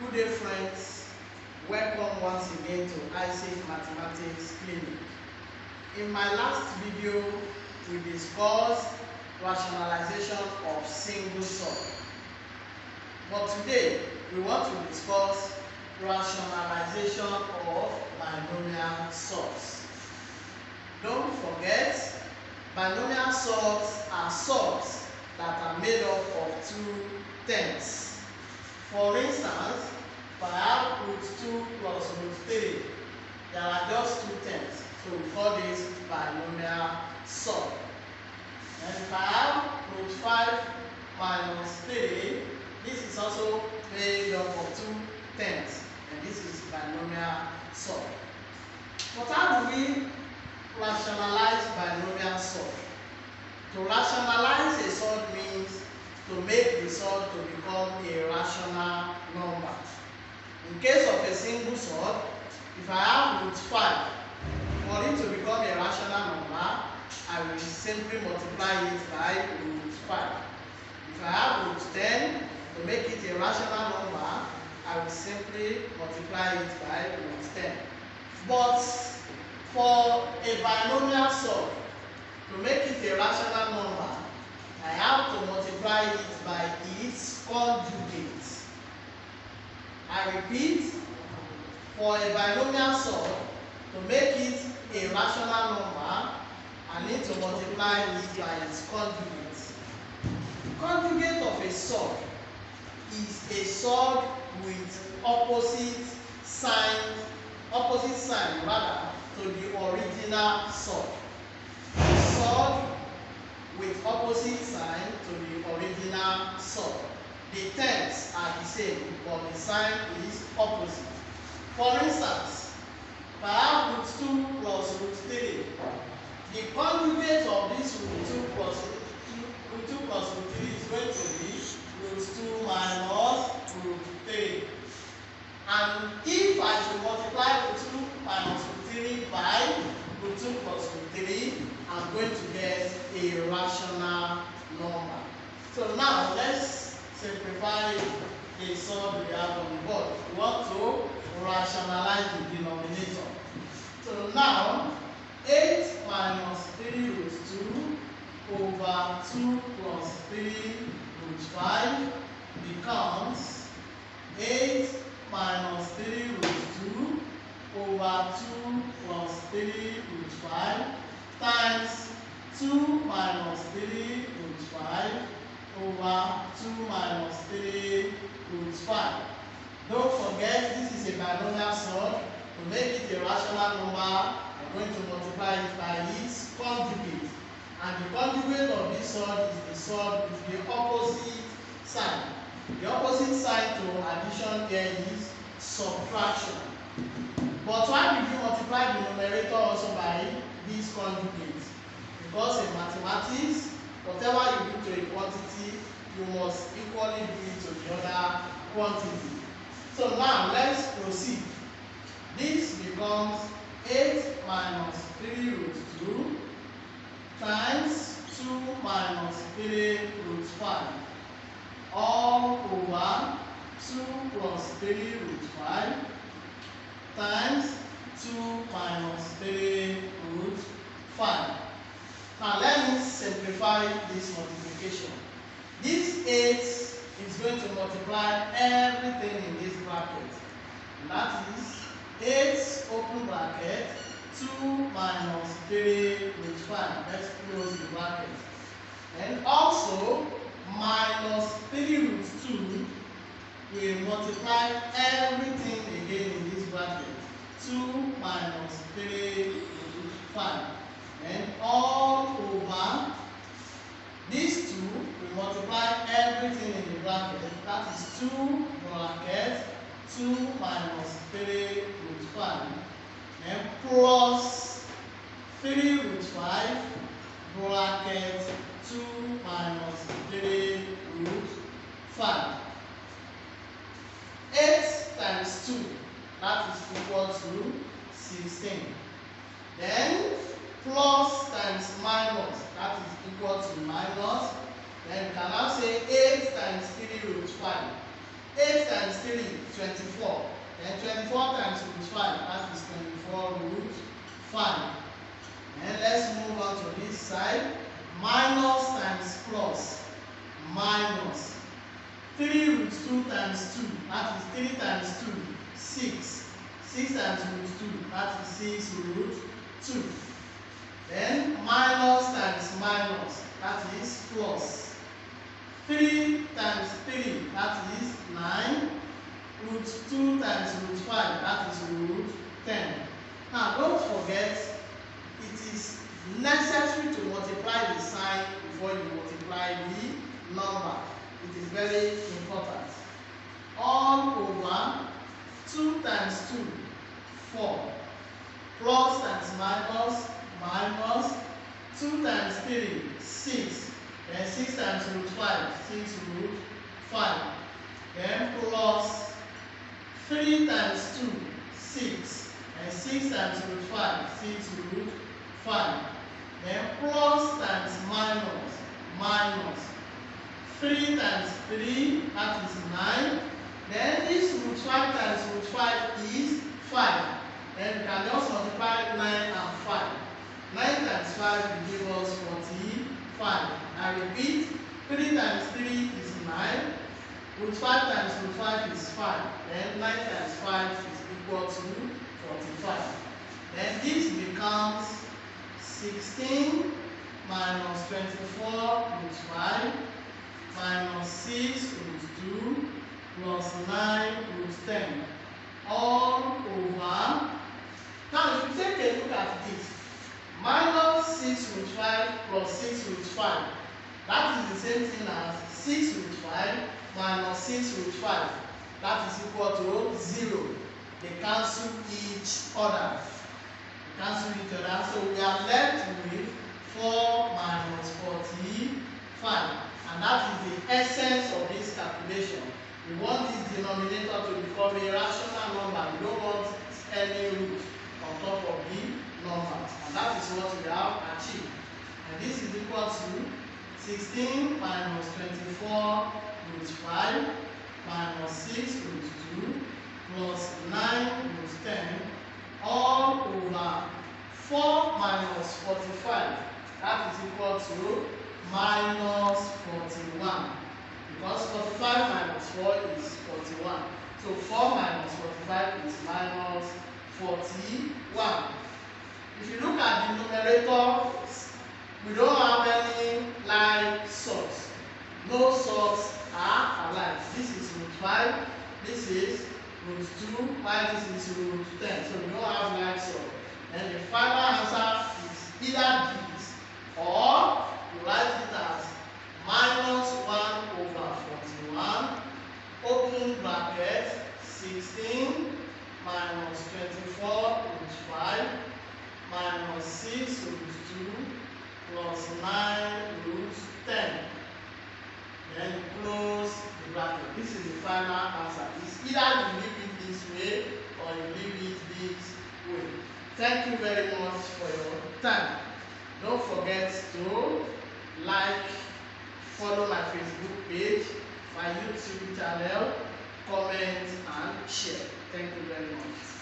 Good day, friends. Welcome once again to Isaac Mathematics Clinic. In my last video, we discussed rationalization of single sum. But today, we want to discuss rationalization of binomial sums. Don't forget, binomial sums are sums that are made up of two terms. For instance, if I have root 2 plus root 3, there are just two terms. So we call this binomial sum. And if I have root 5 minus 3, this is also made up of two terms. And this is binomial sum. But how do we rationalize binomial sum? To rationalize a sum means to make the sum to become a rational number. In case of a single sum, if I have root 5, for it to become a rational number, I will simply multiply it by root 5. If I have root 10, to make it a rational number, I will simply multiply it by root 10. But for a binomial sum, to make it a rational number, I have to multiply it by its conjugate. I repeat, for a binomial sum, to make it a rational number, I need to multiply it by its conjugate. The conjugate of a sum is a sum with opposite sign to the original sum. A sum with opposite sign to the original sum. The terms are the same, but the sign is opposite. For instance, if I have root 2 plus root 3, the conjugate of this root 2 plus root 3 is going to be root 2 minus root 3. And if I should multiply root 2 minus root 3 by root 2 plus root 3, I'm going to get a rational number. So now let's simplify the sum we have on the board. We want to rationalize the denominator. So now 8 minus 3 root 2 over 2 plus 3 root 5 becomes 8 minus 3 root 2 over 2 plus 3 root 5 times 2 minus 3 root 5 over 2 minus 3 root 5. Don't forget, this is a binomial sum. To make it a rational number, I'm going to multiply it by its conjugate. And the conjugate of this sum is the sum with the opposite sign. The opposite sign to addition here is subtraction. But why did you multiply the numerator also by this conjugate? Because in mathematics, whatever you do to a quantity, you must equally do it to the other quantity. So now let's proceed. This becomes 8 minus 3 root 2 times 2 minus 3 root 5 all over 2 plus 3 root 5 times 2 minus 3 root 5. Now let me simplify this multiplication. This 8 is going to multiply everything in this bracket. And that is 8 open bracket 2 minus 3 root 5. Let's close the bracket. And also minus 3 root 2 will multiply everything again in this bracket. 2 minus 3 root 5. And all over these 2 will multiply everything in the bracket. That is 2 bracket 2 minus 3 root 5. And plus 3 root 5 bracket 2 minus 3 root 5. 8 times 2, that is equal to 16. Then plus times minus, that is equal to minus. Then you can now say 8 times 3 root 5. 8 times 3, 24. Then 24 times root 5, that is 24 root 5. And let's move on to this side. Minus times plus. Minus 3 root 2 times 2, that is 3 times 2, 6. 6 times root 2, that is 6 root 2. Then minus times minus, that is plus. 3 times 3, that is 9. Root 2 times root 5, that is root 10. Now don't forget, it is necessary to multiply the sign before you multiply the number. It is very important. All over 2 times 2, 4. Plus times minus, minus 2 times 3, 6. Then 6 times root 5, 6 root 5. Then plus 3 times 2, 6. And 6 times root 5, 6 root 5. Then plus times minus, minus 3 times 3, that is 9. Then this root 5 times root 5 is 5. Then you can just multiply 9 and 5. 9 times 5 will give us 45. I repeat, 3 times 3 is 9. Root 5 times root 5 is 5. Then 9 times 5 is equal to 45. Then this becomes 16 minus 24 root 5 minus 6 root 2 plus 9 root 10 all over. Now if you take a look at this, minus 6 root 5 plus 6 root 5, that is the same thing as 6 root 5 minus 6 root 5. That is equal to 0. They cancel each other. So we are left with 4 minus 45. And that is the essence of this calculation. We want this denominator to become a rational number. We don't want any root on top of the numbers. And that is what we have achieved. And this is equal to 16 minus 24 root 5 minus 6 root 2 plus 9 root 10 all over 4 minus 45. That is equal to minus 41. Because 45 minus 4 is 41. So 4 minus 45 is minus 41. If you look at the numerator, we don't have any like sorts. No sorts are alike. This is root 5, this is root 2, while this is root 10. So we don't have like sorts. And the final answer is either this, or you write it as minus 1 over 41, open bracket, 16 minus 24 root 5 minus 6 root 2 plus 9 root 10. Then close the bracket. This is the final answer. It's either you leave it this way or you leave it this way. Thank you very much for your time. Don't forget to like, follow my Facebook page, my YouTube channel, comment and share. Thank you very much.